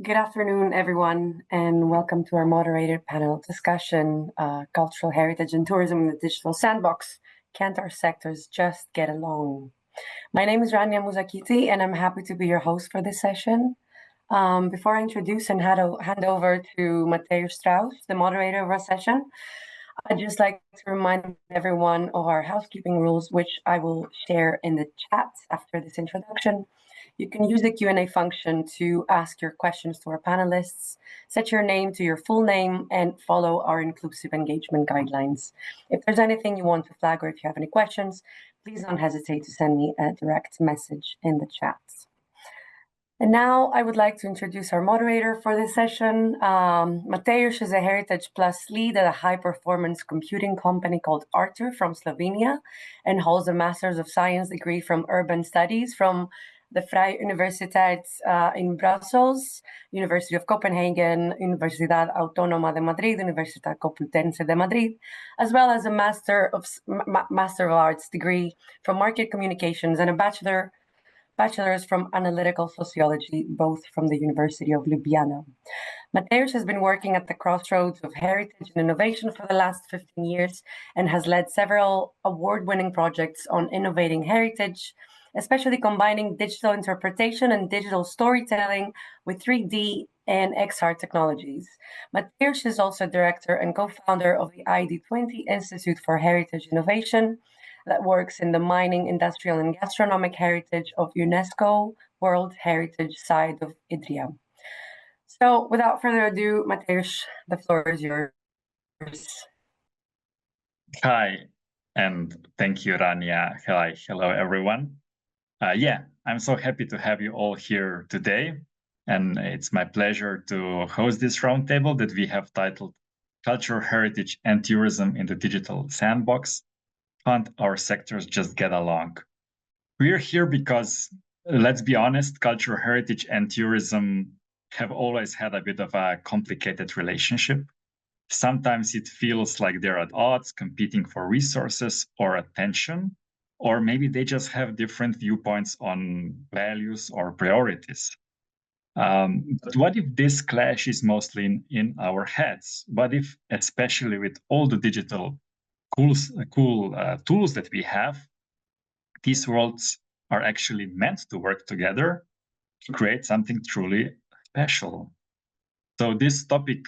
Good afternoon, everyone, and welcome to our moderated panel discussion, Cultural Heritage and Tourism in the Digital Sandbox. Can't our sectors just get along? My name is Rania Muzakiti, and I'm happy to be your host for this session. Before I introduce and hand over to Mateusz Strauss, the moderator of our session, I'd just like to remind everyone of our housekeeping rules, which I will share in the chat after this introduction. You can use the Q&A function to ask your questions to our panelists, set your name to your full name, and follow our inclusive engagement guidelines. If there's anything you want to flag or if you have any questions, please don't hesitate to send me a direct message in the chat. And now I would like to introduce our moderator for this session. Mateusz is a Heritage Plus lead at a high-performance computing company called Artur from Slovenia and holds a Master's of Science degree from Urban Studies from the Vrije Universiteit in Brussels, University of Copenhagen, Universidad Autónoma de Madrid, Universidad Complutense de Madrid, as well as a Master of Arts degree from Market Communications and a bachelor's from Analytical Sociology, both from the University of Ljubljana. Mateusz has been working at the crossroads of heritage and innovation for the last 15 years and has led several award-winning projects on innovating heritage, especially combining digital interpretation and digital storytelling with 3D and XR technologies. Mateusz is also director and co-founder of the ID20 Institute for Heritage Innovation that works in the mining, industrial, and gastronomic heritage of UNESCO World Heritage Site of Idria. So without further ado, Mateusz, the floor is yours. Hi, and thank you, Rania. Hi, hello, everyone. I'm so happy to have you all here today. And it's my pleasure to host this roundtable that we have titled Cultural Heritage and Tourism in the Digital Sandbox. Can't our sectors just get along? We're here because, let's be honest, cultural heritage and tourism have always had a bit of a complicated relationship. Sometimes it feels like they're at odds, competing for resources or attention, or maybe they just have different viewpoints on values or priorities. But what if this clash is mostly in our heads? What if, especially with all the digital cool tools that we have, these worlds are actually meant to work together to create something truly special? So this topic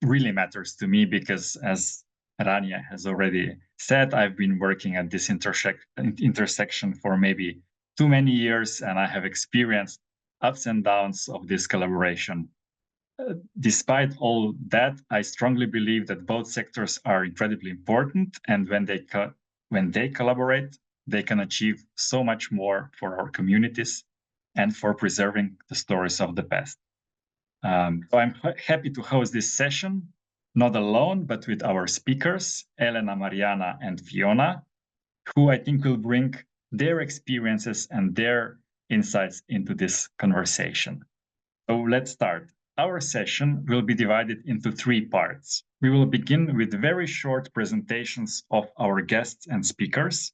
really matters to me because, as Rania has already said, I've been working at this intersection for maybe too many years, and I have experienced ups and downs of this collaboration. Despite all that, I strongly believe that both sectors are incredibly important, and when they collaborate, they can achieve so much more for our communities and for preserving the stories of the past. So I'm happy to host this session, not alone, but with our speakers, Elena, Mariana, and Fiona, who I think will bring their experiences and their insights into this conversation. So let's start. Our session will be divided into 3 parts. We will begin with very short presentations of our guests and speakers.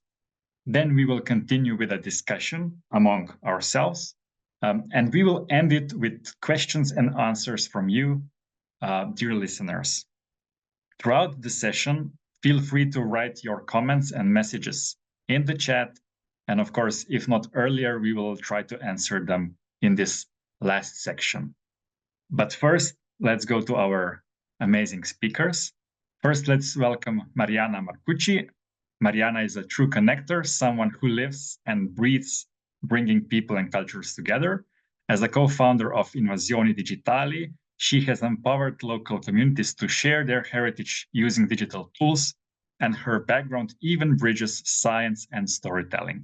Then we will continue with a discussion among ourselves. And we will end it with questions and answers from you, dear listeners. Throughout the session, feel free to write your comments and messages in the chat. And of course, if not earlier, we will try to answer them in this last section. But first, let's go to our amazing speakers. First, let's welcome Mariana Marcucci. Mariana is a true connector, someone who lives and breathes bringing people and cultures together. As a co-founder of Invasioni Digitali, she has empowered local communities to share their heritage using digital tools, and her background even bridges science and storytelling.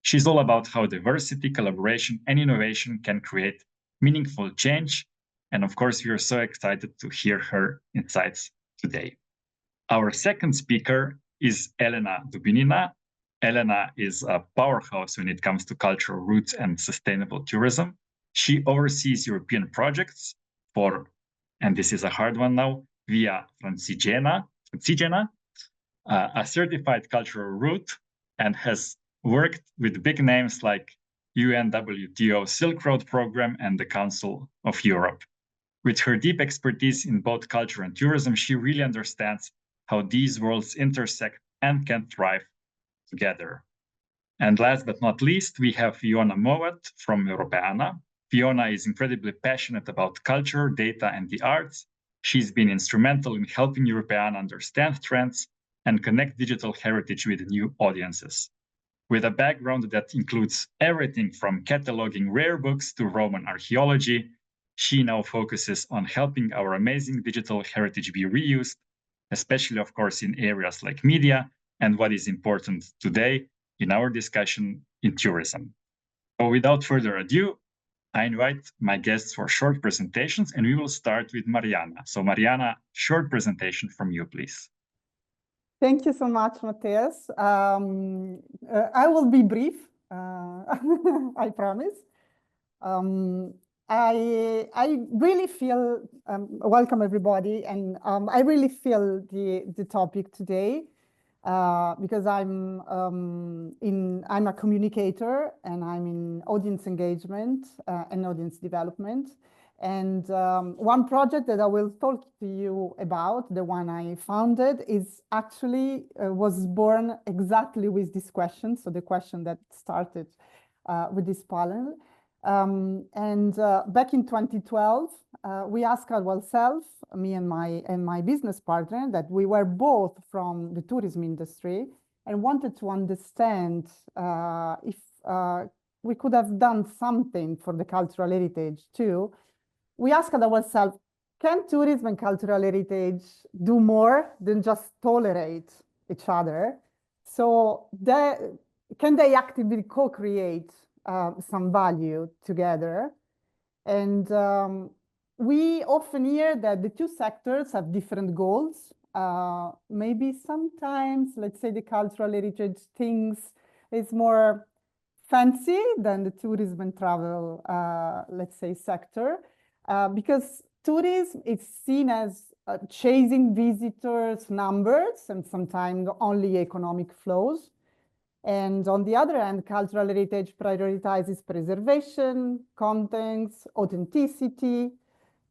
She's all about how diversity, collaboration, and innovation can create meaningful change. And of course, we are so excited to hear her insights today. Our second speaker is Elena Dubinina. Elena is a powerhouse when it comes to cultural roots and sustainable tourism. She oversees European projects for, and this is a hard one now, Via Francigena, a certified cultural route, and has worked with big names like UNWTO Silk Road Program and the Council of Europe. With her deep expertise in both culture and tourism, she really understands how these worlds intersect and can thrive together. And last but not least, we have Fiona Mowat from Europeana. Fiona is incredibly passionate about culture, data, and the arts. She's been instrumental in helping Europeana understand trends and connect digital heritage with new audiences. With a background that includes everything from cataloging rare books to Roman archaeology, she now focuses on helping our amazing digital heritage be reused, especially, of course, in areas like media and what is important today in our discussion in tourism. So without further ado, I invite my guests for short presentations, and we will start with Mariana. So Mariana, short presentation from you, please. Thank you so much, Matthias. I will be brief, I promise. I really feel, welcome everybody, and I really feel the topic today because I'm a communicator and I'm in audience engagement and audience development. And one project that I will talk to you about, the one I founded, is actually was born exactly with this question. So the question that started with this panel. Back in 2012, we asked ourselves, me and my business partner, that we were both from the tourism industry and wanted to understand if we could have done something for the cultural heritage too. We asked ourselves, can tourism and cultural heritage do more than just tolerate each other? So can they actively co-create some value together? And we often hear that the two sectors have different goals. Maybe sometimes, let's say, the cultural heritage things is more fancy than the tourism and travel, let's say, sector. Because tourism is seen as chasing visitors' numbers and sometimes only economic flows. And on the other hand, cultural heritage prioritizes preservation, contents, authenticity.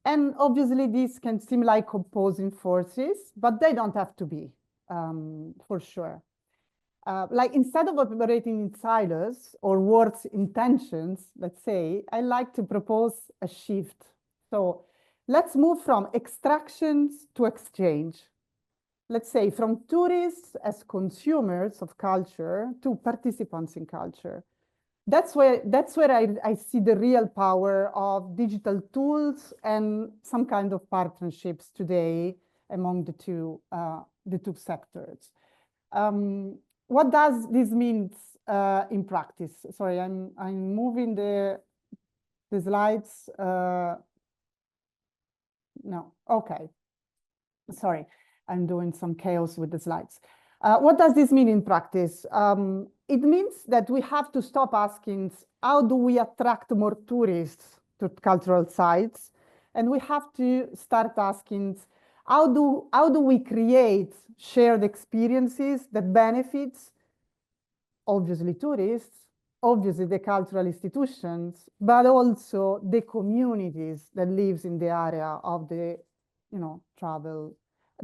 And obviously, these can seem like opposing forces, but they don't have to be, for sure. Like instead of operating in silos or words intentions, let's say, I like to propose a shift. So let's move from extractions to exchange. Let's say from tourists as consumers of culture to participants in culture. That's where I see the real power of digital tools and some kind of partnerships today among the two sectors. What does this mean in practice? Sorry, I'm moving the slides. No, okay. Sorry, I'm doing some chaos with the slides. What does this mean in practice? It means that we have to stop asking, how do we attract more tourists to cultural sites? And we have to start asking, how do we create shared experiences that benefits, obviously, tourists, obviously the cultural institutions, but also the communities that lives in the area of the, travel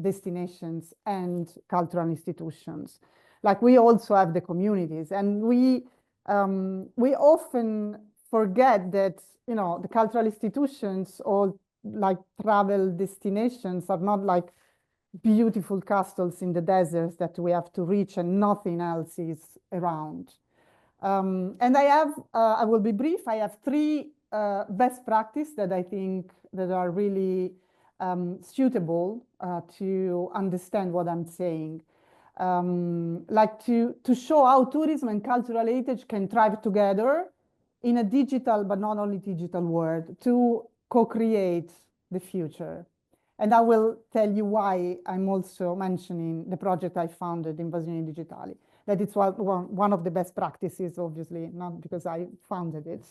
destinations and cultural institutions. Like we also have the communities, and we often forget that the cultural institutions or like travel destinations are not like beautiful castles in the deserts that we have to reach and nothing else is around. And I will be brief. I have three best practices that I think that are really suitable to understand what I'm saying. Like to show how tourism and cultural heritage can thrive together in a digital, but not only digital world, to co-create the future. And I will tell you why I'm also mentioning the project I founded, Invasioni Digitali, that it's one of the best practices, obviously, not because I founded it,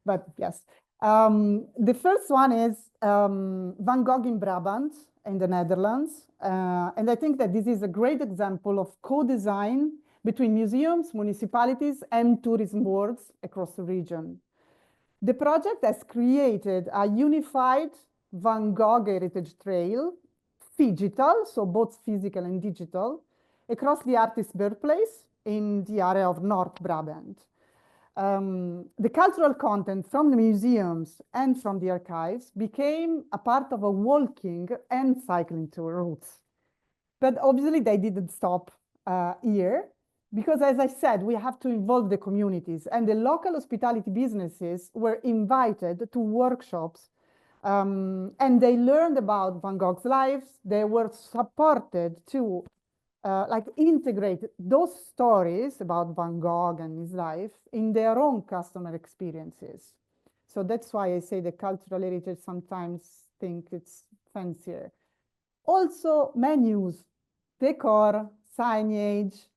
but yes. The first one is Van Gogh in Brabant in the Netherlands. And I think that this is a great example of co-design between museums, municipalities, and tourism boards across the region. The project has created a unified Van Gogh Heritage Trail, phygital, so both physical and digital, across the artist's birthplace in the area of North Brabant. The cultural content from the museums and from the archives became a part of a walking and cycling tour routes. But obviously they didn't stop here, because as I said, we have to involve the communities, and the local hospitality businesses were invited to workshops, and they learned about Van Gogh's lives. They were supported to like integrate those stories about Van Gogh and his life in their own customer experiences. So that's why I say the cultural heritage sometimes think it's fancier. Also menus, decor, signage.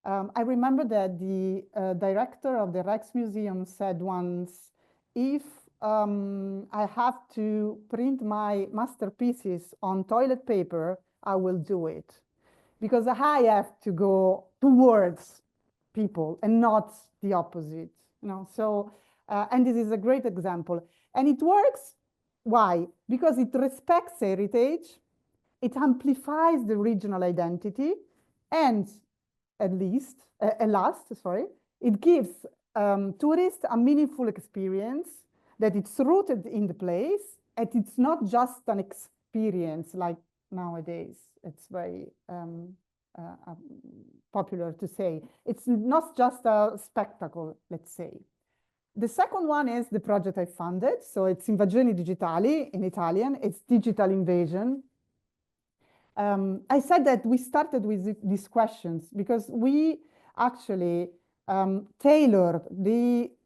I remember that the director of the Rijksmuseum said once, if I have to print my masterpieces on toilet paper, I will do it, because I have to go towards people and not the opposite. So, and this is a great example. And it works. Why? Because it respects heritage, it amplifies the regional identity, and at last, it gives tourists a meaningful experience, that it's rooted in the place, and it's not just an experience like nowadays. It's very popular to say. It's not just a spectacle, let's say. The second one is the project I funded. So it's Invasioni Digitali in Italian. It's digital invasion. I said that we started with these questions because we actually tailored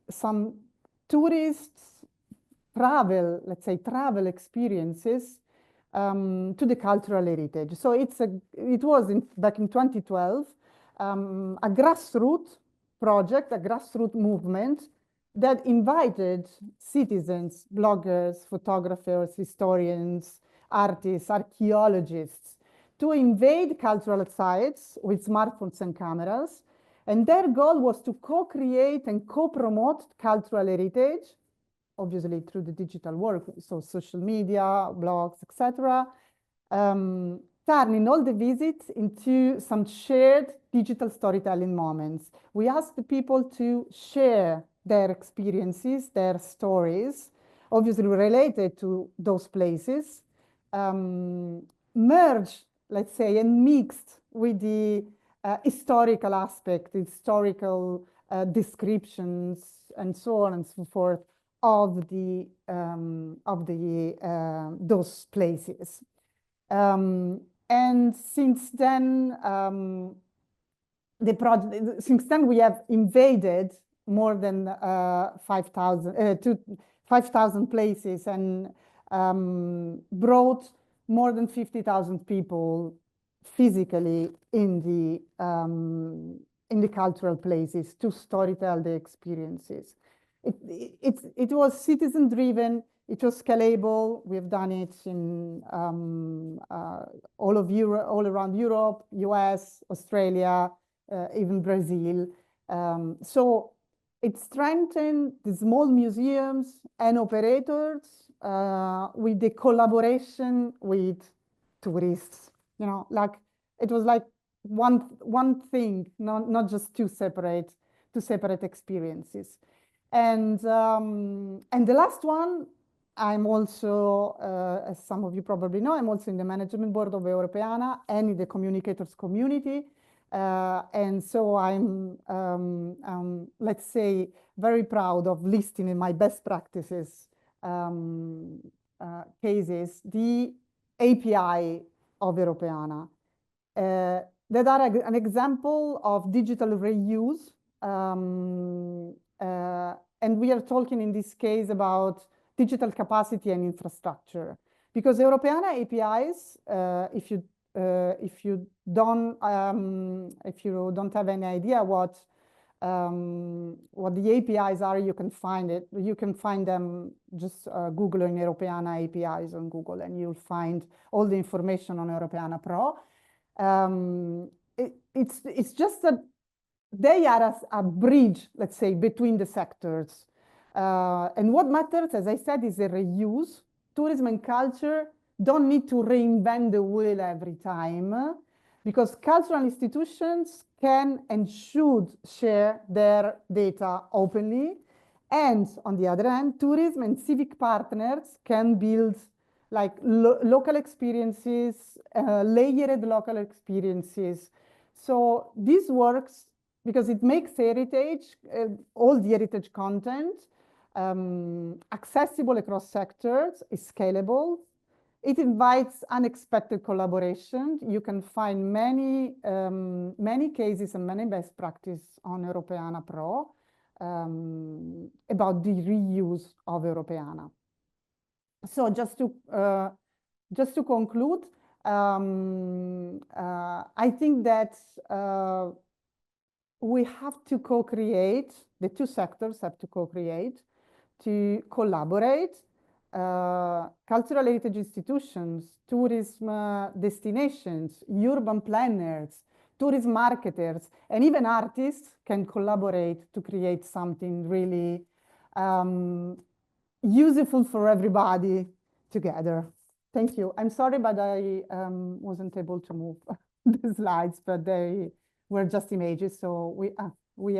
some tourists travel, let's say travel experiences to the cultural heritage. So it was back in 2012, a grassroots project, a grassroots movement that invited citizens, bloggers, photographers, historians, artists, archaeologists to invade cultural sites with smartphones and cameras. And their goal was to co-create and co-promote cultural heritage, obviously through the digital work, so social media, blogs, etc., turning all the visits into some shared digital storytelling moments. We asked the people to share their experiences, their stories, obviously related to those places, merged, let's say, and mixed with the historical aspect, historical descriptions, and so on and so forth of those places. And since then, since then we have invaded more than 5,000 places, and brought more than 50,000 people physically in the cultural places to storytell the experiences. It was citizen driven. It was scalable. We've done it in all around Europe, US, Australia, even Brazil. So it strengthened the small museums and operators with the collaboration with tourists. Like it was like one thing, not just two separate experiences. And the last one, I'm also, as some of you probably know, I'm also in the management board of Europeana and in the communicators community. And so I'm, let's say, very proud of listing in my best practices cases the API of Europeana that are an example of digital reuse. And we are talking in this case about digital capacity and infrastructure, because Europeana APIs, if you don't have any idea what the APIs are, you can find it. You can find them just Googling Europeana APIs on Google, and you'll find all the information on Europeana Pro. It's just that they are a bridge, let's say, between the sectors. And what matters, as I said, is the reuse tourism and culture don't need to reinvent the wheel every time, because cultural institutions can and should share their data openly. And on the other hand, tourism and civic partners can build like local experiences, layered local experiences. So this works because it makes heritage, all the heritage content, accessible across sectors, is scalable. It invites unexpected collaboration. You can find many, many cases and many best practice on Europeana Pro about the reuse of Europeana. So just to conclude, I think that we have to co-create, the two sectors have to co-create, to collaborate. Cultural heritage institutions, tourism destinations, urban planners, tourism marketers, and even artists can collaborate to create something really useful for everybody together. Thank you. I'm sorry, but I wasn't able to move the slides, but they were just images, so we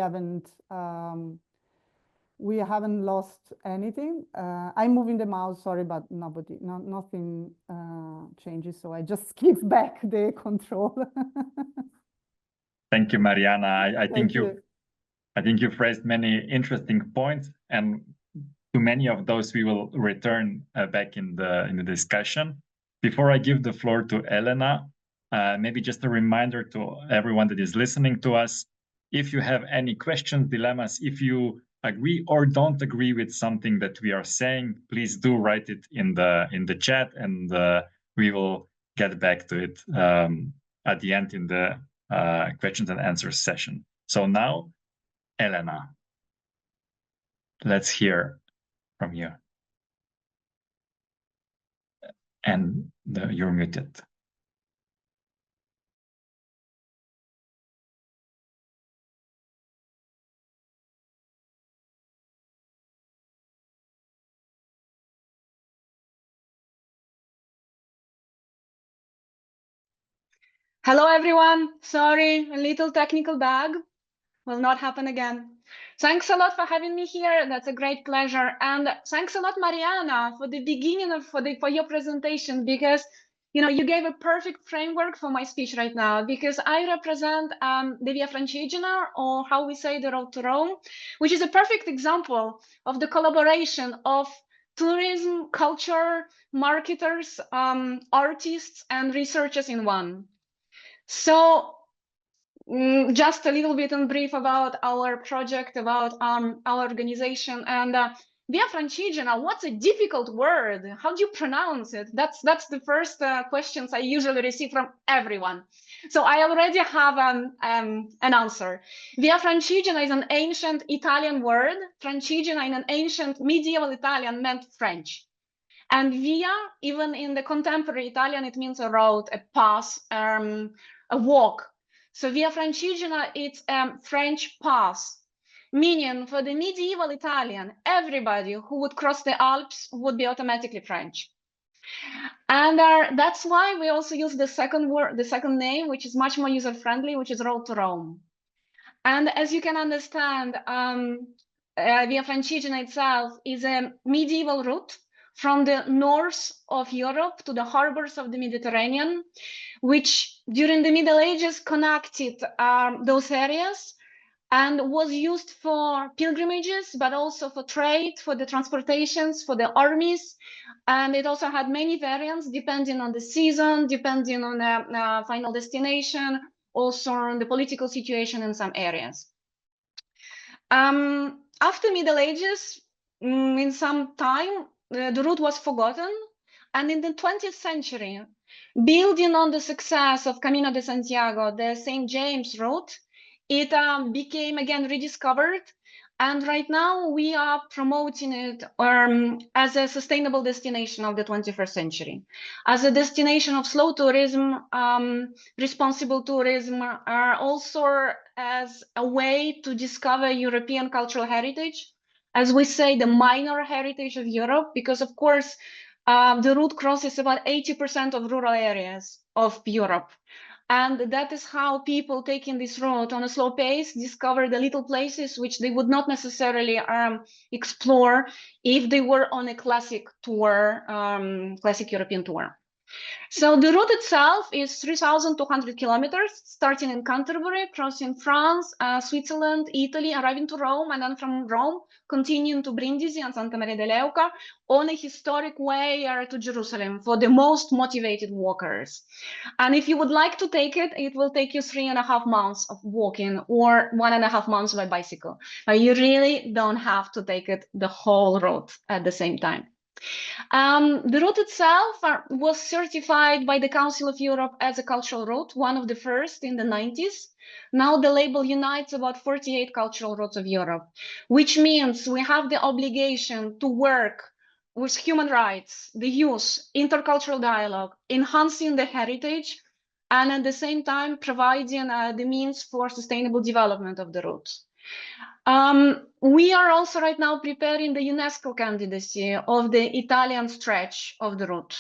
haven't lost anything. I'm moving the mouse, sorry, but nothing changes, so I just give back the control. Thank you, Mariana. I think you've raised many interesting points, and to many of those we will return back in the discussion. Before I give the floor to Elena, maybe just a reminder to everyone that is listening to us, if you have any questions, dilemmas, if you agree or don't agree with something that we are saying, please do write it in the chat, and we will get back to it at the end in the questions and answers session. So now, Elena, let's hear from you. And you're muted. Hello, everyone. Sorry, a little technical bug. Will not happen again. Thanks a lot for having me here. That's a great pleasure. And thanks a lot, Mariana, for the beginning of for your presentation, because you gave a perfect framework for my speech right now, because I represent the Via Francigena, or how we say the Road to Rome, which is a perfect example of the collaboration of tourism, culture, marketers, artists, and researchers in one. So just a little bit in brief about our project, about our organization. And Via Francigena, what's a difficult word? How do you pronounce it? That's the first questions I usually receive from everyone. So I already have an answer. Via Francigena is an ancient Italian word. Francigena in an ancient medieval Italian meant French. And via, even in the contemporary Italian, it means a road, a path, a walk. So Via Francigena, it's a French path, meaning for the medieval Italian, everybody who would cross the Alps would be automatically French. And that's why we also use the second word, the second name, which is much more user-friendly, which is Road to Rome. And as you can understand, Via Francigena itself is a medieval route from the north of Europe to the harbors of the Mediterranean, which during the Middle Ages connected those areas and was used for pilgrimages, but also for trade, for the transportations, for the armies. And it also had many variants depending on the season, depending on the final destination, also on the political situation in some areas. After Middle Ages, in some time, the route was forgotten. And in the 20th century, building on the success of Camino de Santiago, the St. James route, it became again rediscovered. And right now we are promoting it as a sustainable destination of the 21st century, as a destination of slow tourism, responsible tourism, also as a way to discover European cultural heritage, as we say, the minor heritage of Europe, because of course, The route crosses about 80% of rural areas of Europe. And that is how people taking this route on a slow pace discover the little places which they would not necessarily explore if they were on a classic tour, classic European tour. So the route itself is 3,200 kilometers, starting in Canterbury, crossing France, Switzerland, Italy, arriving to Rome, and then from Rome, continuing to Brindisi and Santa Maria de Leuca on a historic way to Jerusalem for the most motivated walkers. And if you would like to take it, it will take you 3.5 months of walking or 1.5 months by bicycle. But you really don't have to take it the whole route at the same time. The route itself was certified by the Council of Europe as a cultural route, one of the first in the 90s. Now the label unites about 48 cultural routes of Europe, which means we have the obligation to work with human rights, the youth, intercultural dialogue, enhancing the heritage, and at the same time providing the means for sustainable development of the routes. We are also right now preparing the UNESCO candidacy of the Italian stretch of the route.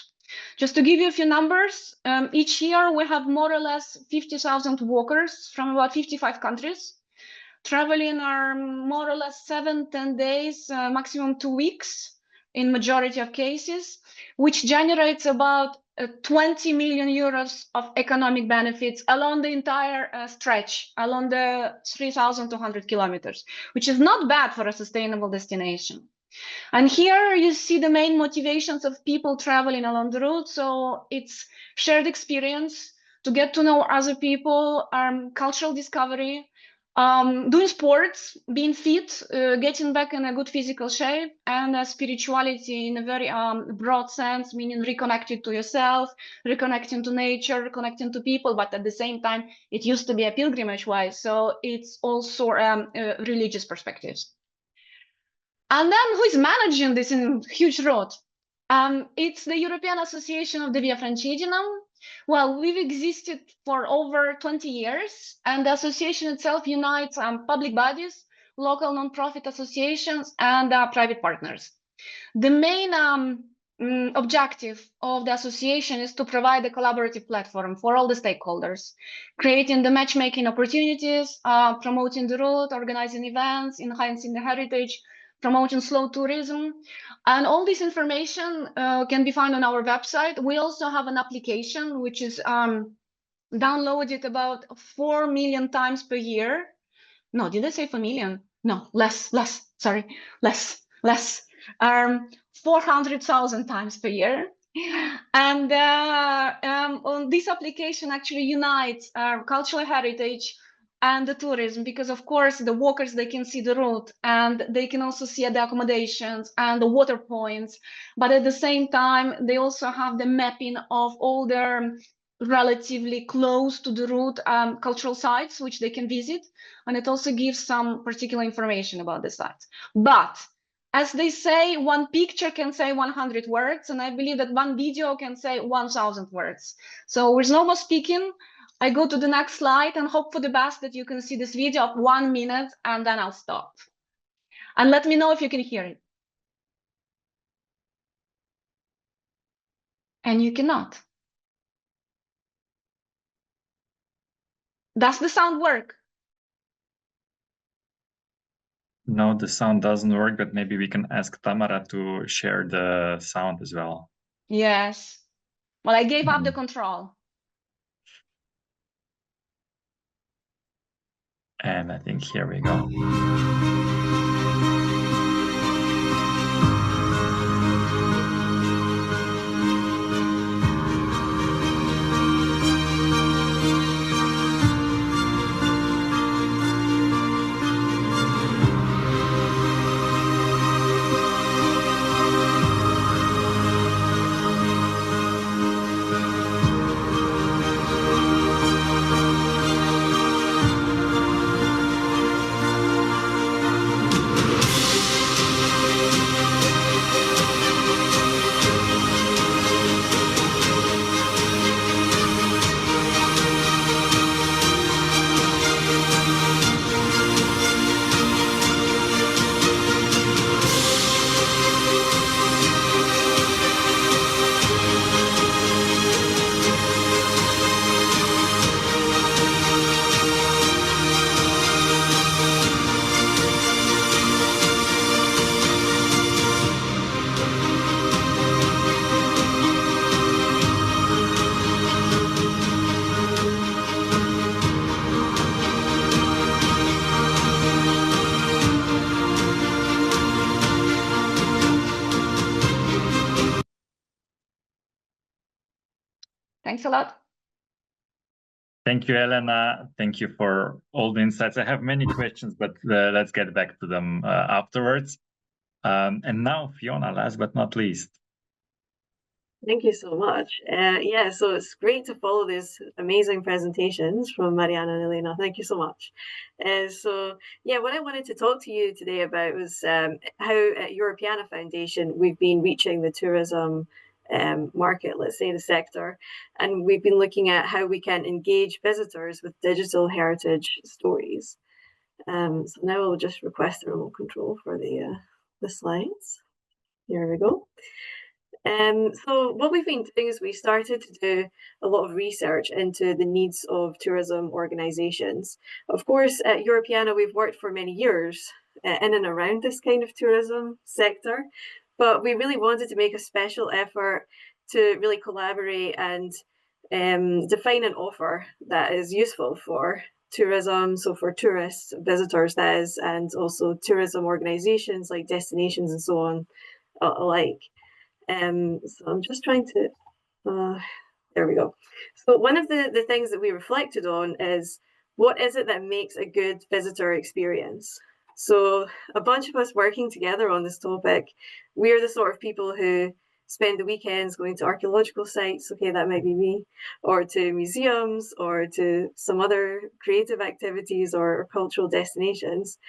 Just to give you a few numbers, each year we have more or less 50,000 walkers from about 55 countries, traveling more or less 7-10 days, maximum 2 weeks in majority of cases, which generates about 20 million euros of economic benefits along the entire stretch, along the 3,200 kilometers, which is not bad for a sustainable destination. And here you see the main motivations of people traveling along the route. So it's shared experience, to get to know other people, cultural discovery, doing sports, being fit, getting back in a good physical shape, and spirituality in a very broad sense, meaning reconnected to yourself, reconnecting to nature, reconnecting to people, but at the same time, it used to be a pilgrimage-wise, so it's also religious perspectives. And then who is managing this huge road? It's the European Association of the Via Francigena. Well, we've existed for over 20 years, and the association itself unites public bodies, local non-profit associations, and private partners. The main objective of the association is to provide a collaborative platform for all the stakeholders, creating the matchmaking opportunities, promoting the route, organizing events, enhancing the heritage, promoting slow tourism. And all this information can be found on our website. We also have an application which is downloaded about 4 million times per year. No, did I say 4 million? No, less, sorry, less. 400,000 times per year. And on this application actually unites our cultural heritage and the tourism, because of course the walkers, they can see the route and they can also see the accommodations and the water points, but at the same time they also have the mapping of all their relatively close to the route cultural sites which they can visit, and it also gives some particular information about the sites. But as they say, one picture can say 100 words, and I believe that one video can say 1,000 words. So with no more speaking, I go to the next slide and hope for the best that you can see this video of 1 minute, and then I'll stop. And let me know if you can hear it. And you cannot. Does the sound work? No, the sound doesn't work, but maybe we can ask Tamara to share the sound as well. Yes. Well, I gave up the control. And I think here we go. Thanks a lot. Thank you, Elena. Thank you for all the insights. I have many questions, but let's get back to them afterwards. And now, Fiona, last but not least. Thank you so much. Yeah, so it's great to follow these amazing presentations from Mariana and Elena. Thank you so much. So yeah, what I wanted to talk to you today about was how at Europeana Foundation we've been reaching the tourism market, let's say the sector, and we've been looking at how we can engage visitors with digital heritage stories. So now I'll just request the remote control for the slides. Here we go. So what we've been doing is we started to do a lot of research into the needs of tourism organisations. Of course, at Europeana, we've worked for many years in and around this kind of tourism sector, but we really wanted to make a special effort to really collaborate and define an offer that is useful for tourism, so for tourists, visitors, that is, and also tourism organisations like destinations and so on alike. So I'm just trying to, there we go. So one of the things that we reflected on is what is it that makes a good visitor experience? So a bunch of us working together on this topic, we're the sort of people who spend the weekends going to archaeological sites, okay, that might be me, or to museums, or to some other creative activities or cultural destinations.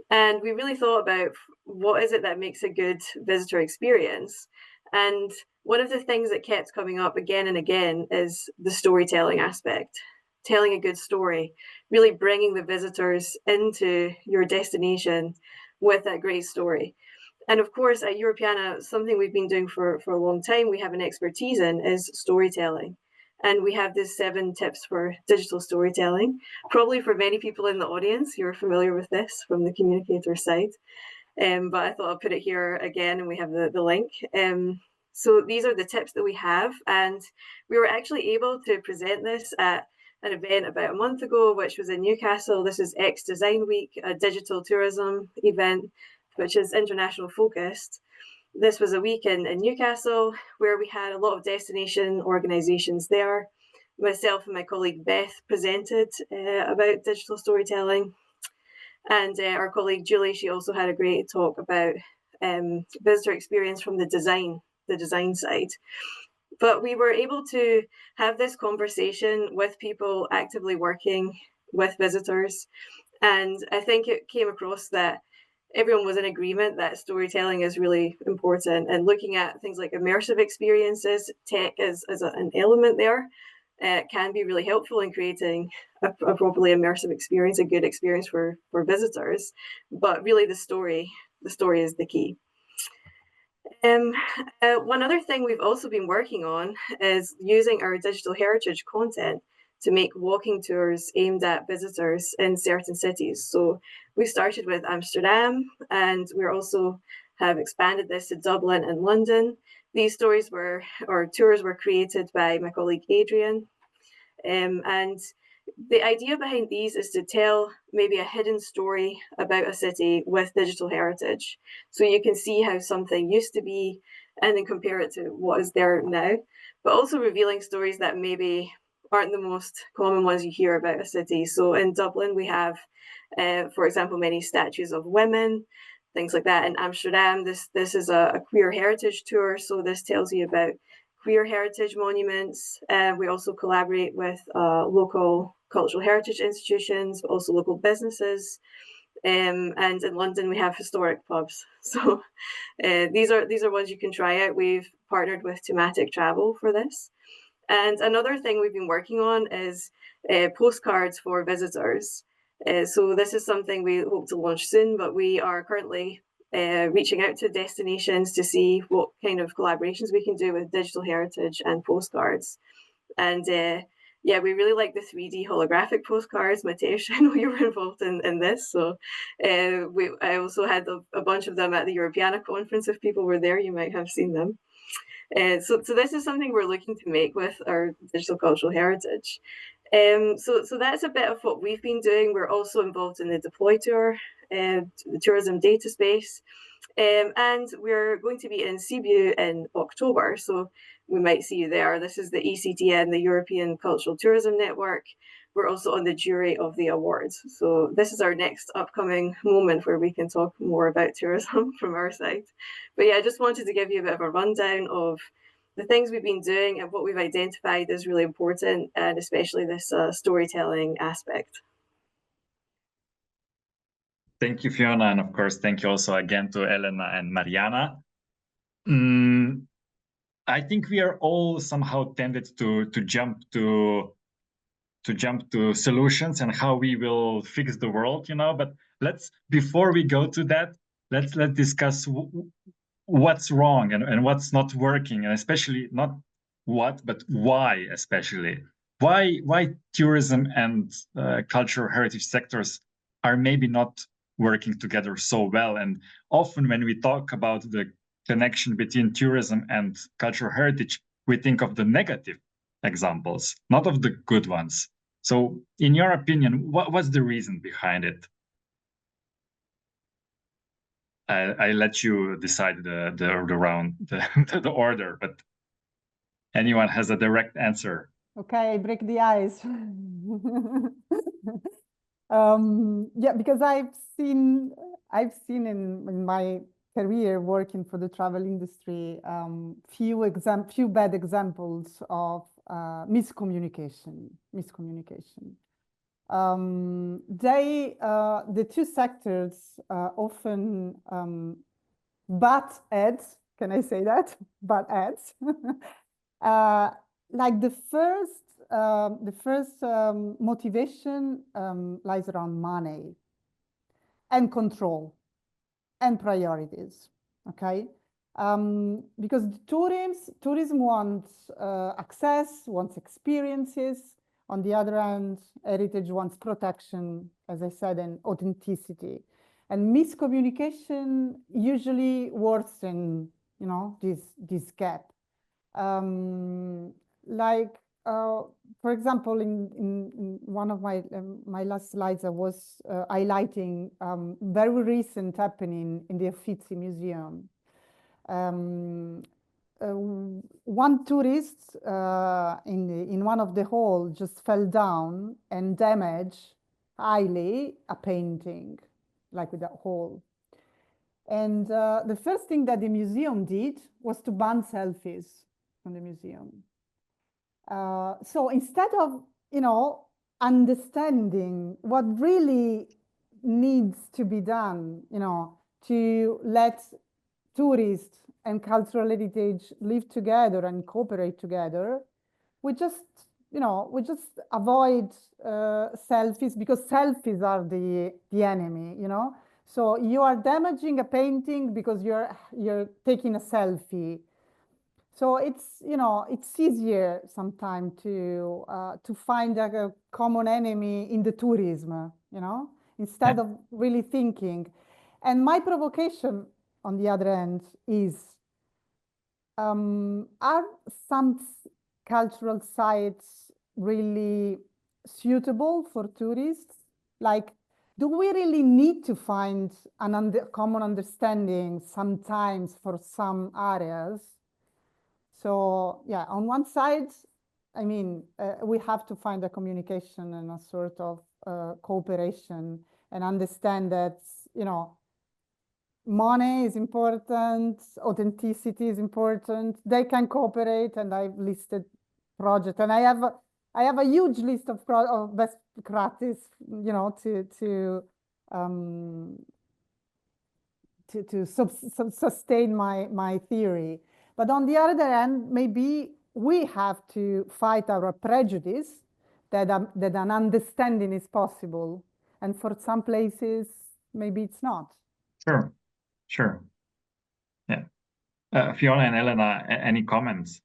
And we really thought about what is it that makes a good visitor experience. And one of the things that kept coming up again and again is the storytelling aspect, telling a good story, really bringing the visitors into your destination with that great story. And of course, at Europeana, something we've been doing for a long time, we have an expertise in is storytelling. And we have these 7 tips for digital storytelling. Probably for many people in the audience, you're familiar with this from the communicator side. But I thought I'll put it here again, and we have the link. So these are the tips that we have, and we were actually able to present this at an event about a month ago, which was in Newcastle. This is X Design Week, a digital tourism event, which is international focused. This was a week in Newcastle where we had a lot of destination organisations there. Myself and my colleague Beth presented about digital storytelling. And our colleague Julie, she also had a great talk about visitor experience from the design side. But we were able to have this conversation with people actively working with visitors. And I think it came across that everyone was in agreement that storytelling is really important, and looking at things like immersive experiences, tech is an element there. Can be really helpful in creating a properly immersive experience, a good experience for visitors. But really the story is the key. One other thing we've also been working on is using our digital heritage content to make walking tours aimed at visitors in certain cities. So we started with Amsterdam, and we also have expanded this to Dublin and London. These tours were created by my colleague Adrian. And the idea behind these is to tell maybe a hidden story about a city with digital heritage. So you can see how something used to be and then compare it to what is there now, but also revealing stories that maybe aren't the most common ones you hear about a city. So in Dublin, we have, for example, many statues of women, things like that. In Amsterdam, this is a queer heritage tour. So this tells you about queer heritage monuments. We also collaborate with local cultural heritage institutions, but also local businesses. And in London, we have historic pubs. So these are ones you can try out. We've partnered with Thematic Travel for this. And another thing we've been working on is postcards for visitors. So this is something we hope to launch soon, but we are currently reaching out to destinations to see what kind of collaborations we can do with digital heritage and postcards. And yeah, we really like the 3D holographic postcards. Mateusz, I know you were involved in this. So I also had a bunch of them at the Europeana conference. If people were there, you might have seen them. So this is something we're looking to make with our digital cultural heritage. So that's a bit of what we've been doing. We're also involved in the Deploy Tour, the tourism data space. And we're going to be in Cebu in October, so we might see you there. This is the ECTN, the European Cultural Tourism Network. We're also on the jury of the awards. So this is our next upcoming moment where we can talk more about tourism from our side. But yeah, I just wanted to give you a bit of a rundown of the things we've been doing and what we've identified as really important, and especially this storytelling aspect. Thank you, Fiona, and of course, thank you also again to Elena and Mariana. I think we are all somehow tended to jump to solutions and how we will fix the world, But before we go to that, let's discuss what's wrong and what's not working, and especially not what, but why, especially why tourism and cultural heritage sectors are maybe not working together so well. And often when we talk about the connection between tourism and cultural heritage, we think of the negative examples, not of the good ones. So in your opinion, what's the reason behind it? I let you decide the order, but anyone has a direct answer. Okay, break the ice. Yeah, because I've seen in my career working for the travel industry, few bad examples of miscommunication. The two sectors often butt heads. Can I say that? Butt heads. Like the first motivation lies around money and control and priorities. Okay. Because tourism wants access, wants experiences. On the other hand, heritage wants protection, as I said, and authenticity. And miscommunication usually worsen, this gap. For example, in one of my last slides, I was highlighting very recent happening in the Uffizi Museum. One tourist in one of the halls just fell down and damaged highly a painting, like with that hole. And the first thing that the museum did was to ban selfies from the museum. So instead of, understanding what really needs to be done, to let tourists and cultural heritage live together and cooperate together, we just avoid selfies, because selfies are the enemy, So you are damaging a painting because you're taking a selfie. So it's easier sometimes to find a common enemy in the tourism, instead of really thinking. And my provocation, on the other hand, is are some cultural sites really suitable for tourists? Like, do we really need to find a common understanding sometimes for some areas? So yeah, on one side, I mean, we have to find a communication and a sort of cooperation, and understand that, money is important, authenticity is important. They can cooperate, and I've listed projects, and I have a huge list of best practice, to sustain my theory. But on the other hand, maybe we have to fight our prejudice that an understanding is possible, and for some places maybe it's not. Sure. Yeah. Fiona and Elena, any comments?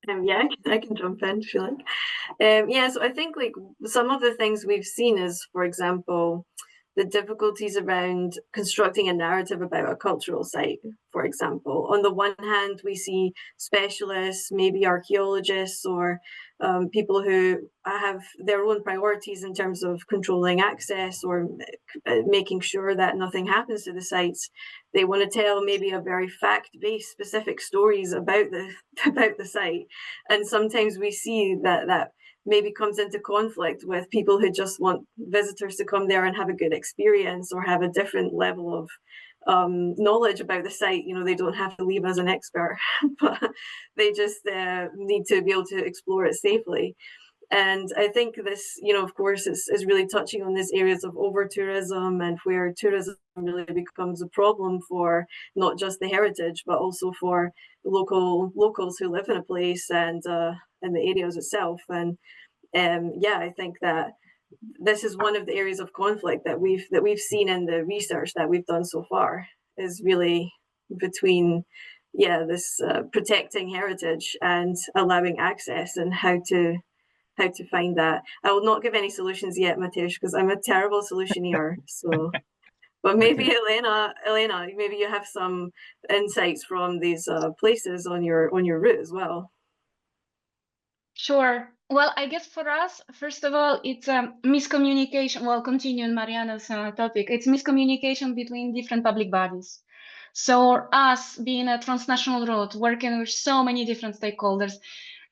Yeah, I can jump in if you like. Yeah, so I think like some of the things we've seen is, for example, the difficulties around constructing a narrative about a cultural site, for example. On the one hand, we see specialists, maybe archaeologists or people who have their own priorities in terms of controlling access or making sure that nothing happens to the sites. They want to tell maybe a very fact-based specific stories about the site. And sometimes we see that maybe comes into conflict with people who just want visitors to come there and have a good experience or have a different level of knowledge about the site. You know, they don't have to leave as an expert, but they just need to be able to explore it safely. And I think this, you know, of course, is really touching on these areas of over-tourism and where tourism really becomes a problem for not just the heritage, but also for locals who live in a place and in the areas itself. And yeah, I think that this is one of the areas of conflict that we've seen in the research that we've done so far, is really between this protecting heritage and allowing access, and how to find that. I will not give any solutions yet, Mateusz, because I'm a terrible solutioneer. So, but maybe okay. Elena, maybe you have some insights from these places on your route as well. Sure. Well, I guess for us, first of all, it's miscommunication. Well, continuing Mariana's topic, it's miscommunication between different public bodies. So us being a transnational route, working with so many different stakeholders,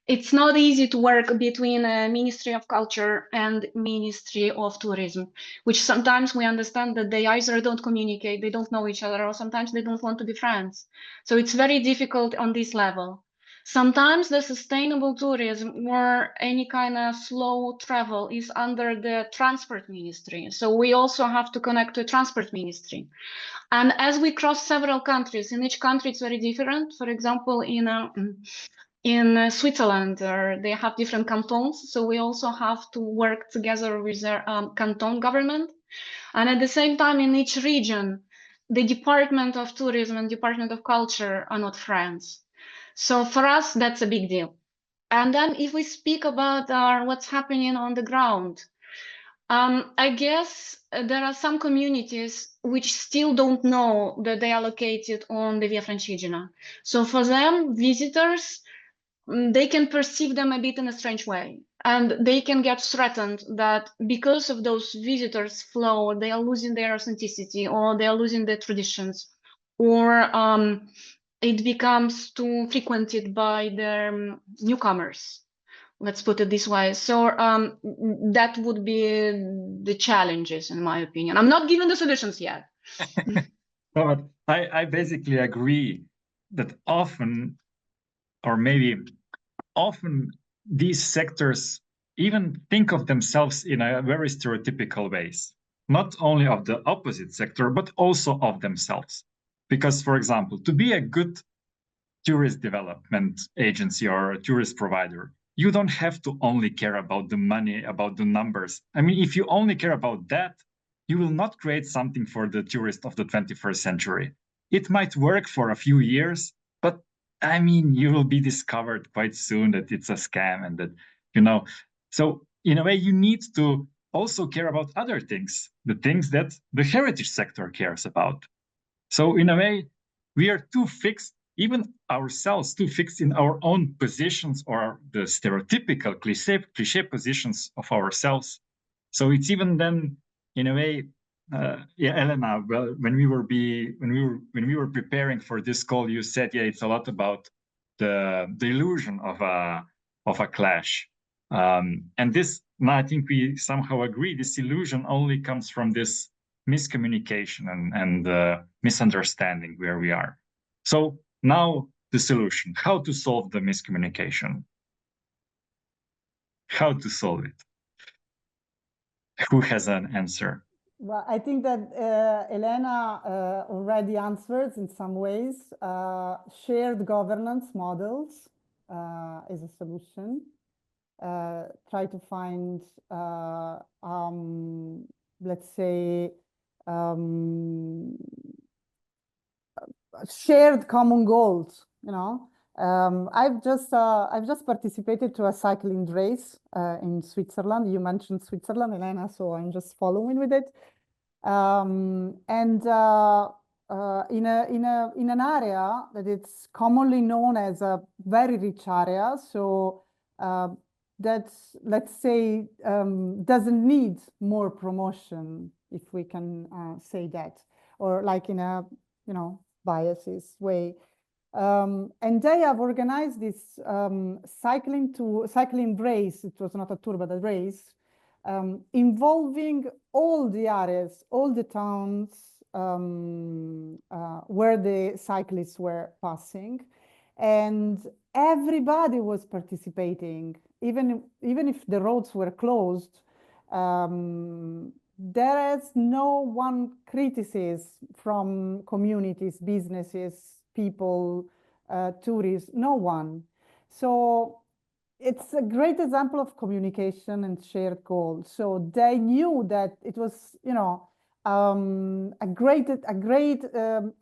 it's not easy to work between Ministry of Culture and Ministry of Tourism, which sometimes we understand that they either don't communicate, they don't know each other, or sometimes they don't want to be friends. So it's very difficult on this level. Sometimes the sustainable tourism or any kind of slow travel is under the transport ministry. So we also have to connect to transport ministry. And as we cross several countries, in each country it's very different. For example, in Switzerland, they have different cantons. So we also have to work together with their canton government. And at the same time, in each region, the Department of Tourism and Department of Culture are not friends. So for us, that's a big deal. And then if we speak about what's happening on the ground, I guess there are some communities which still don't know that they are located on the Via Francigena. So for them, visitors, they can perceive them a bit in a strange way. And they can get threatened that because of those visitors' flow, they are losing their authenticity, or they are losing their traditions, or it becomes too frequented by the newcomers. Let's put it this way. So that would be the challenges, in my opinion. I'm not giving the solutions yet. But I basically agree that often, or maybe often, these sectors even think of themselves in a very stereotypical ways, not only of the opposite sector, but also of themselves. Because, for example, to be a good tourist development agency or a tourist provider, you don't have to only care about the money, about the numbers. I mean, if you only care about that, you will not create something for the tourist of the 21st century. It might work for a few years, but I mean, you will be discovered quite soon that it's a scam and that, you know, so in a way, you need to also care about other things, the things that the heritage sector cares about. So in a way, we are too fixed, even ourselves, too fixed in our own positions or the stereotypical cliche positions of ourselves. So it's even then, in a way, Elena. Well, when we were preparing for this call, you said, it's a lot about the illusion of a clash, and this. Now I think we somehow agree. This illusion only comes from this miscommunication and misunderstanding where we are. So now the solution: how to solve the miscommunication? How to solve it? Who has an answer? Well, I think that Elena already answered in some ways. Shared governance models is a solution. Try to find, let's say, shared common goals. You know, I've just participated to a cycling race in Switzerland. You mentioned Switzerland, Elena, so I'm just following with it. And in an area that it's commonly known as a very rich area, so that, let's say, doesn't need more promotion, if we can say that, or like in a, biases way. And they have organized this cycling race. It was not a tour, but a race, involving all the areas, all the towns where the cyclists were passing. And everybody was participating, even if the roads were closed. There is no one criticism from communities, businesses, people, tourists, no one. So it's a great example of communication and shared goals. So they knew that it was, a great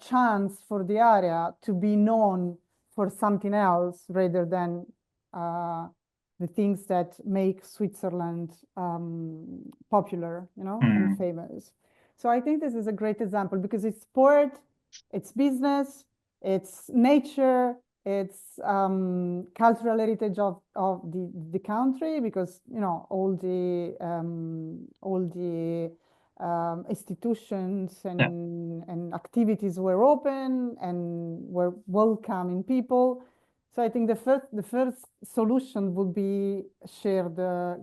chance for the area to be known for something else rather than the things that make Switzerland popular, and famous. So I think this is a great example because it's sport, it's business, it's nature, it's cultural heritage of the country, because all the institutions and activities were open and were welcoming people. So I think the first solution would be shared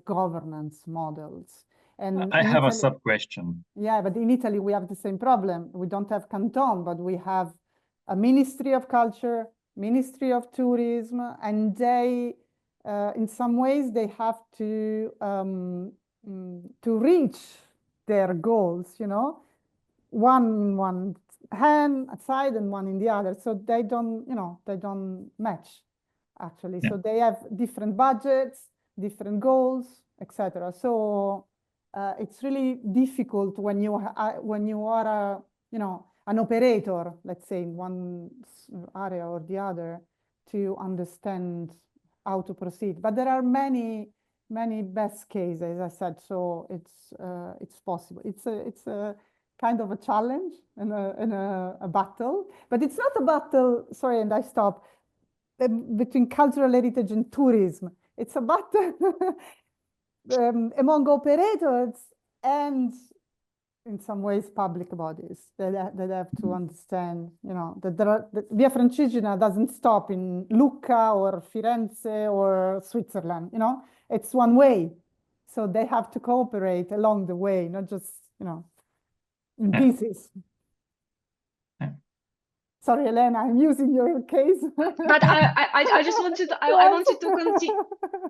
governance models. And I have a sub question. Yeah, but in Italy we have the same problem. We don't have canton, but we have a Ministry of Culture, Ministry of Tourism, and they, in some ways, they have to reach their goals. One in one hand side and one in the other, so they don't match actually. So they have different budgets, different goals, etc. So it's really difficult when you are an operator, let's say, in one area or the other, to understand how to proceed. But there are many best cases, as I said. So it's possible. It's a kind of a challenge and a battle, but it's not a battle. Sorry, and I stop. Between cultural heritage and tourism, it's a battle among operators and, in some ways, public bodies that have to understand, that Via Francigena doesn't stop in Lucca or Firenze or Switzerland. It's one way, so they have to cooperate along the way, not just in pieces. Sorry, Elena, I'm using your case. But I just wanted to, I wanted to continue.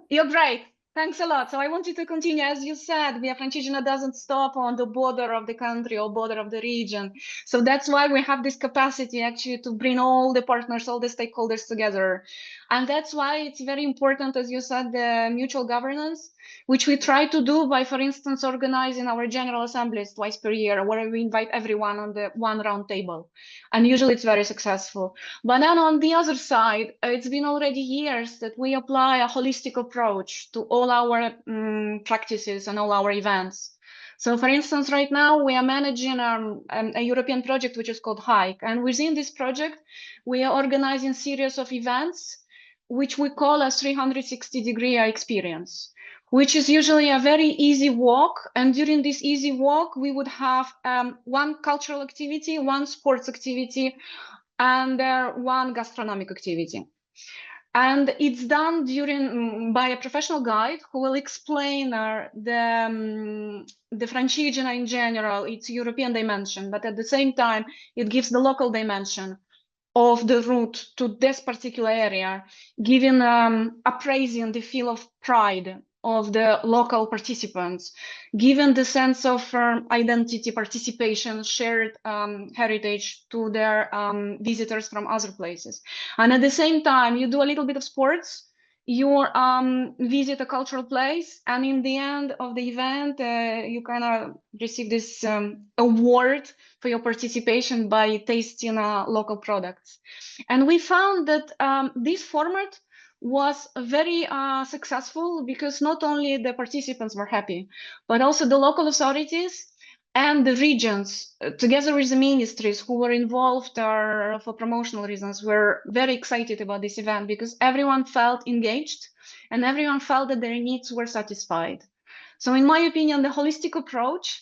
You're right. Thanks a lot. So I wanted to continue. As you said, Via Francigena doesn't stop on the border of the country or border of the region. So that's why we have this capacity actually to bring all the partners, all the stakeholders together. And that's why it's very important, as you said, the mutual governance, which we try to do by, for instance, organizing our general assemblies twice per year, where we invite everyone on the one round table. And usually it's very successful. But then on the other side, it's been already years that we apply a holistic approach to all our practices and all our events. So for instance, right now we are managing a European project which is called Hike. And within this project, we are organizing a series of events which we call a 360-degree experience, which is usually a very easy walk. And during this easy walk, we would have one cultural activity, one sports activity, and one gastronomic activity. And it's done by a professional guide who will explain the Francigena in general, its European dimension, but at the same time, it gives the local dimension of the route to this particular area, giving appraising the feel of pride of the local participants, given the sense of identity, participation, shared heritage to their visitors from other places. And at the same time, you do a little bit of sports, you visit a cultural place, and in the end of the event, you kind of receive this award for your participation by tasting local products. And we found that this format was very successful because not only the participants were happy, but also the local authorities and the regions, together with the ministries who were involved for promotional reasons, were very excited about this event because everyone felt engaged and everyone felt that their needs were satisfied. So in my opinion, the holistic approach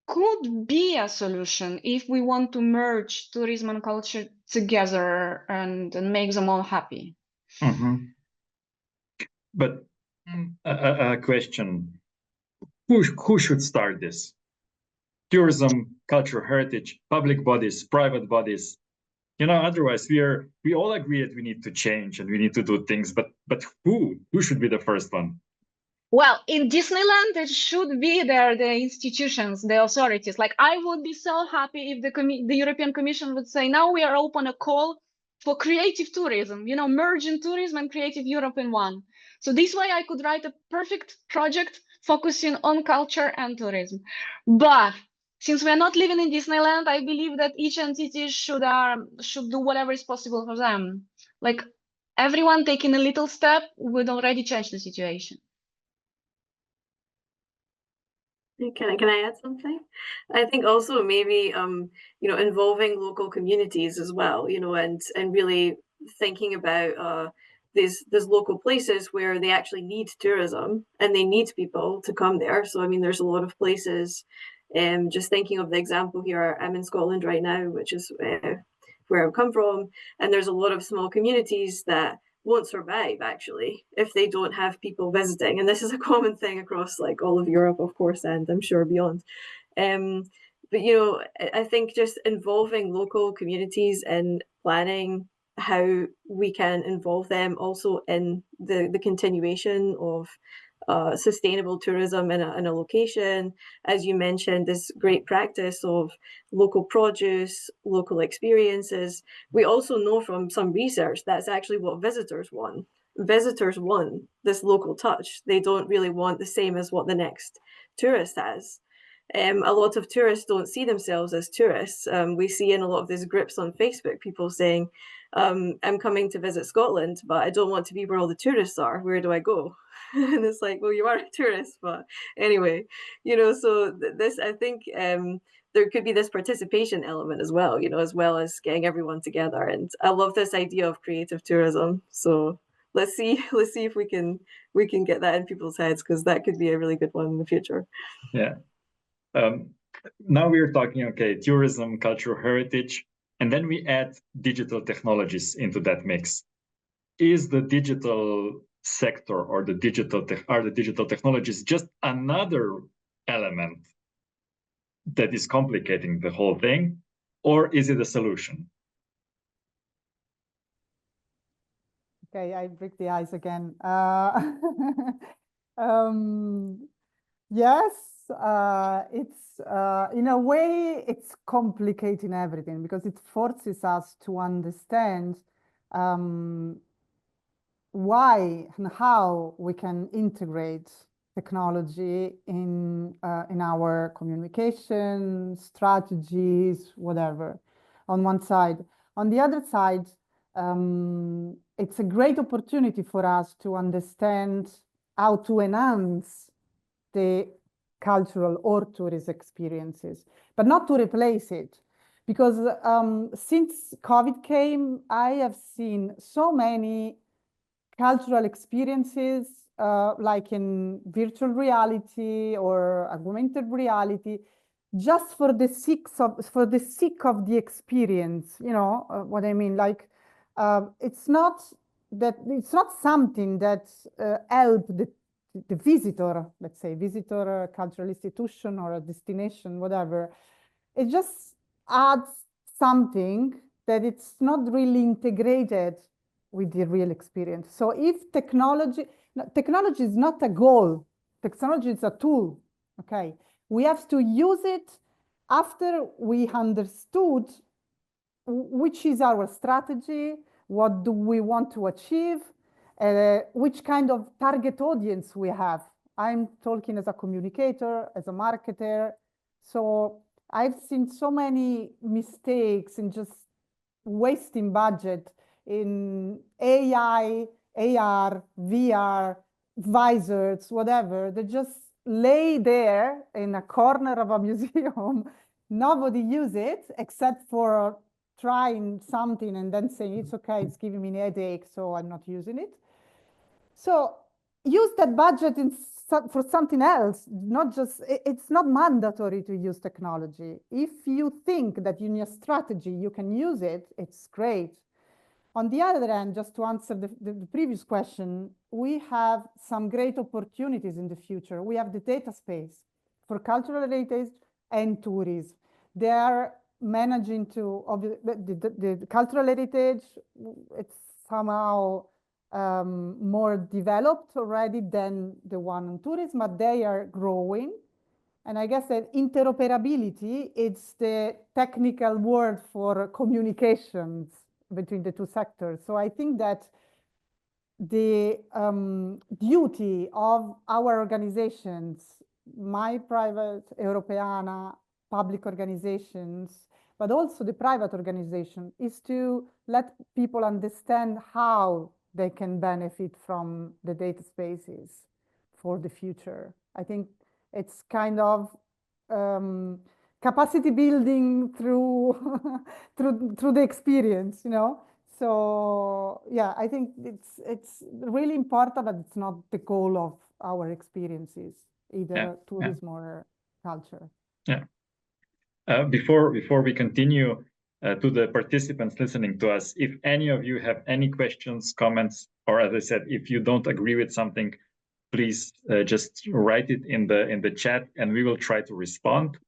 could be a solution if we want to merge tourism and culture together and make them all happy. But a question, who should start this? Tourism, cultural heritage, public bodies, private bodies. Otherwise we all agree that we need to change and we need to do things, but who should be the first one? Well, in Disneyland, it should be there, the institutions, the authorities. Like, I would be so happy if the European Commission would say, now we are open a call for creative tourism, merging tourism and creative Europe in one. So this way I could write a perfect project focusing on culture and tourism. But since we are not living in Disneyland, I believe that each entity should do whatever is possible for them. Like, everyone taking a little step would already change the situation. Can I add something? I think also maybe involving local communities as well, and really thinking about these local places where they actually need tourism and they need people to come there. So I mean, there's a lot of places. Just thinking of the example here, I'm in Scotland right now, which is where I've come from, and there's a lot of small communities that won't survive actually if they don't have people visiting, and this is a common thing across like all of Europe, of course, and I'm sure beyond. But I think just involving local communities in planning how we can involve them also in the continuation of sustainable tourism in a location, as you mentioned, this great practice of local produce, local experiences. We also know from some research that's actually what visitors want. Visitors want this local touch. They don't really want the same as what the next tourist has. A lot of tourists don't see themselves as tourists. We see in a lot of these groups on Facebook, people saying, I'm coming to visit Scotland, but I don't want to be where all the tourists are. Where do I go? And it's like, well, you are a tourist, but anyway, so this, I think there could be this participation element as well, as well as getting everyone together. And I love this idea of creative tourism. So let's see if we can get that in people's heads, because that could be a really good one in the future. Yeah. Now we're talking, okay, tourism, cultural heritage, and then we add digital technologies into that mix. Is the digital sector or the digital technologies just another element that is complicating the whole thing, or is it a solution? Okay, I break the ice again. Yes, it's in a way it's complicating everything because it forces us to understand why and how we can integrate technology in our communication strategies, whatever, on one side. On the other side, it's a great opportunity for us to understand how to enhance the cultural or tourist experiences, but not to replace it. Because since COVID came, I have seen so many cultural experiences like in virtual reality or augmented reality, just for the sake of the experience. What I mean? Like it's not something that help the visitor, let's say visitor, cultural institution or a destination, whatever. It just adds something that it's not really integrated with the real experience. So if technology is not a goal, technology is a tool, okay? We have to use it after we understood which is our strategy, what do we want to achieve, which kind of target audience we have. I'm talking as a communicator, as a marketer. So I've seen so many mistakes in just wasting budget in AI, AR, VR, visors, whatever. They just lay there in a corner of a museum. Nobody use it except for trying something and then saying, it's okay, it's giving me a headache, so I'm not using it. So use that budget for something else, not just, it's not mandatory to use technology. If you think that in your strategy you can use it, it's great. On the other hand, just to answer the previous question, we have some great opportunities in the future. We have the data space for cultural heritage and tourism. They are managing to, the cultural heritage, it's somehow more developed already than the one on tourism, but they are growing. And I guess that interoperability, it's the technical word for communications between the two sectors. So I think that the duty of our organizations, my private, Europeana, public organizations, but also the private organization, is to let people understand how they can benefit from the data spaces for the future. I think it's kind of capacity building through through the experience, you know. So yeah, I think it's really important, but it's not the goal of our experiences, either tourism or culture. Yeah. Before we continue, to the participants listening to us, if any of you have any questions, comments, or as I said, if you don't agree with something, please just write it in the chat, and we will try to respond.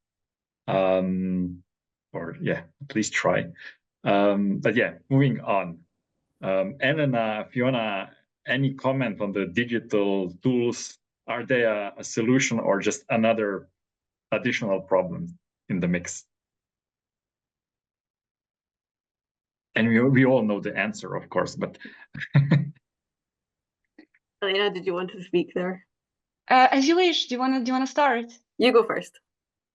Or yeah, please try. But yeah, moving on. Elena, Fiona, any comment on the digital tools? Are they a solution or just another additional problem in the mix? And we all know the answer, of course, but Elena, did you want to speak there? As you wish. Do you wanna start? You go first.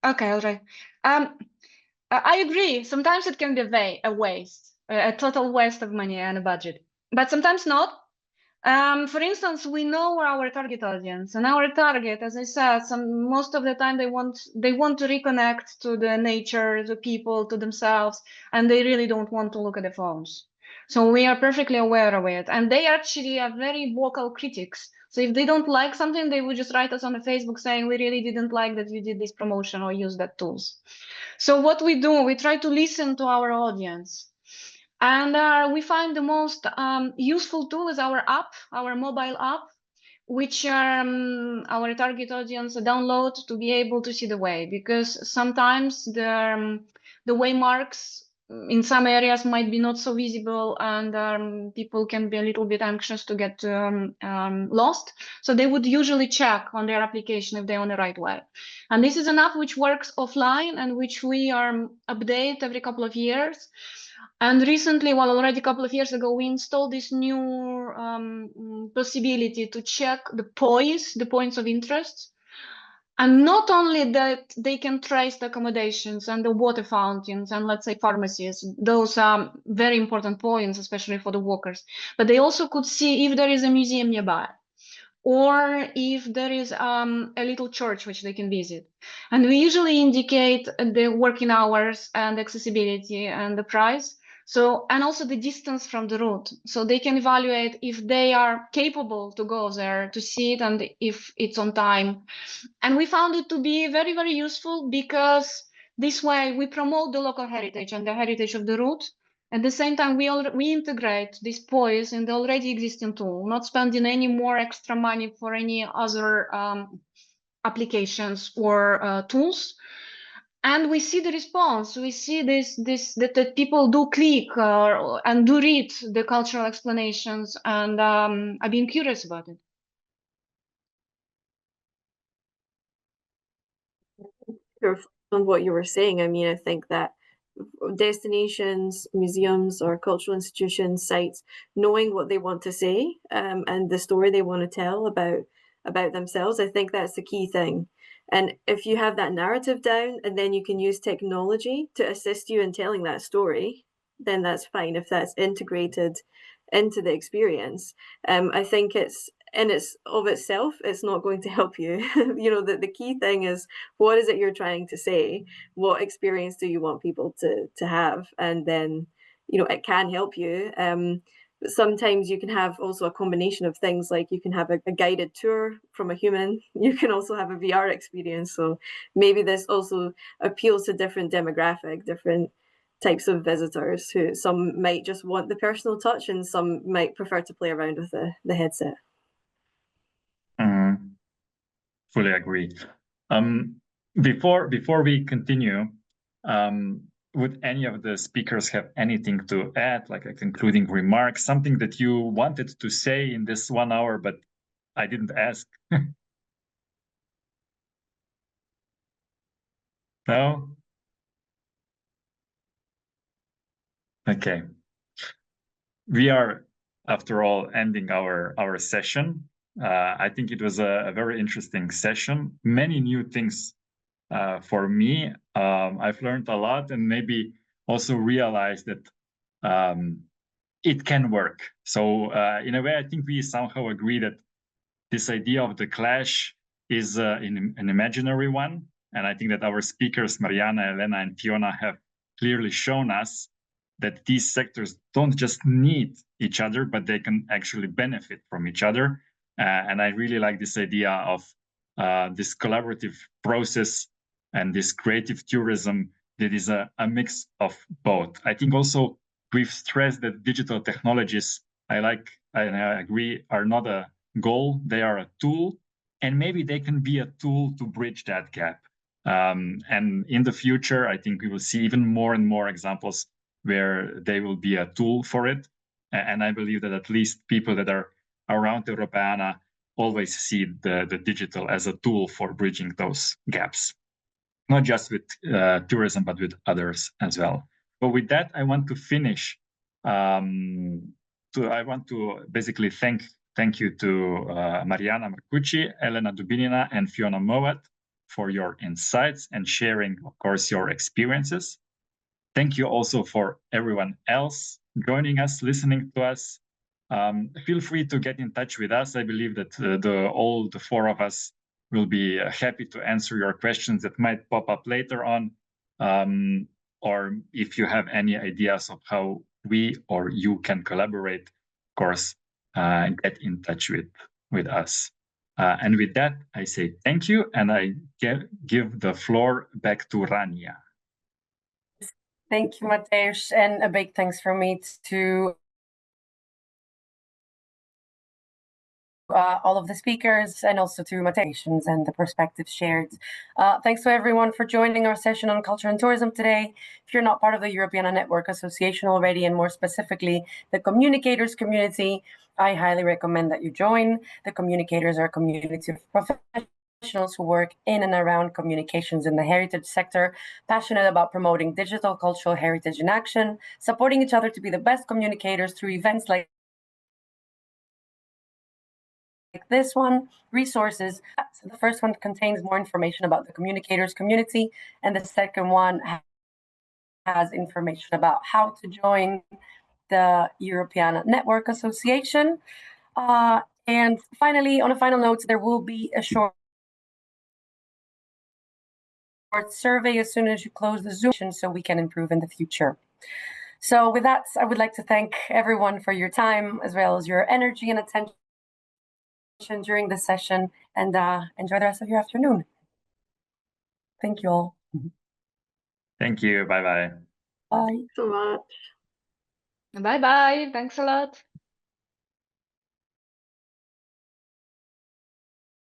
Okay, all right. I agree. Sometimes it can be a waste, a total waste of money and a budget, but sometimes not. For instance, we know our target audience, and our target, as I said, most of the time they want to reconnect to the nature, to people, to themselves, and they really don't want to look at the phones. So we are perfectly aware of it, and they actually are very vocal critics. So if they don't like something, they would just write us on the Facebook saying, we really didn't like that you did this promotion or use that tools. So what we do, we try to listen to our audience. And we find the most useful tool is our app, our mobile app, which our target audience download to be able to see the way, because sometimes the waymarks in some areas might be not so visible, and people can be a little bit anxious to get lost. So they would usually check on their application if they're on the right way. And this is an app which works offline and which we update every couple of years. And recently, well, already a couple of years ago, we installed this new possibility to check the points of interest. And not only that, they can trace the accommodations and the water fountains and, let's say, pharmacies. Those are very important points, especially for the walkers. But they also could see if there is a museum nearby, or if there is a little church which they can visit. And we usually indicate the working hours and accessibility and the price. So, and also the distance from the route. So they can evaluate if they are capable to go there to see it and if it's on time. And we found it to be very, very useful, because this way we promote the local heritage and the heritage of the route. At the same time, we integrate this POIs in the already existing tool, not spending any more extra money for any other applications or tools. And we see the response. We see that people do click and do read the cultural explanations, and I've been curious about it. On what you were saying, I mean, I think that destinations, museums, or cultural institutions, sites, knowing what they want to say and the story they want to tell about themselves, I think that's the key thing. And if you have that narrative down, and then you can use technology to assist you in telling that story, then that's fine if that's integrated into the experience. I think in itself, it's not going to help you. You know, the key thing is, what is it you're trying to say? What experience do you want people to have? And then, you know, it can help you. But sometimes you can have also a combination of things, like you can have a guided tour from a human. You can also have a VR experience. So maybe this also appeals to different demographic, different types of visitors, who some might just want the personal touch and some might prefer to play around with the headset. Fully agree. Before we continue, would any of the speakers have anything to add, like a concluding remark, something that you wanted to say in this 1 hour, but I didn't ask? No? Okay. We are, after all, ending our session. I think it was a very interesting session. Many new things for me. I've learned a lot, and maybe also realized that it can work. So in a way, I think we somehow agree that this idea of the clash is an imaginary one. And I think that our speakers, Mariana, Elena, and Fiona, have clearly shown us that these sectors don't just need each other, but they can actually benefit from each other. And I really like this idea of this collaborative process and this creative tourism that is a mix of both. I think also we've stressed that digital technologies, I agree, are not a goal, they are a tool, and maybe they can be a tool to bridge that gap. And in the future, I think we will see even more and more examples where they will be a tool for it. And I believe that at least people that are around Europeana always see the digital as a tool for bridging those gaps, not just with tourism, but with others as well. But with that, I want to finish. I want to basically thank you to Mariana Marcucci, Elena Dubinina, and Fiona Mowat for your insights and sharing, of course, your experiences. Thank you also for everyone else joining us, listening to us. Feel free to get in touch with us. I believe that all the four of us will be happy to answer your questions that might pop up later on. Or if you have any ideas of how we or you can collaborate, of course, get in touch with us. And with that, I say thank you, and I give the floor back to Rania. Thank you, Mateusz, and a big thanks from me to all of the speakers, and also to Mateusz and the perspectives shared. Thanks to everyone for joining our session on culture and tourism today. If you're not part of the Europeana Network Association already, and more specifically the communicators community, I highly recommend that you join. The communicators are a community of professionals who work in and around communications in the heritage sector, passionate about promoting digital cultural heritage in action, supporting each other to be the best communicators through events like this one, resources. So the first one contains more information about the communicators community, and the second one has information about how to join the Europeana Network Association. And finally, on a final note, there will be a short survey as soon as you close the Zoom, so we can improve in the future. So with that, I would like to thank everyone for your time, as well as your energy and attention during the session, and enjoy the rest of your afternoon. Thank you all. Thank you. Bye-bye. Bye. So much. Bye-bye. Thanks a lot.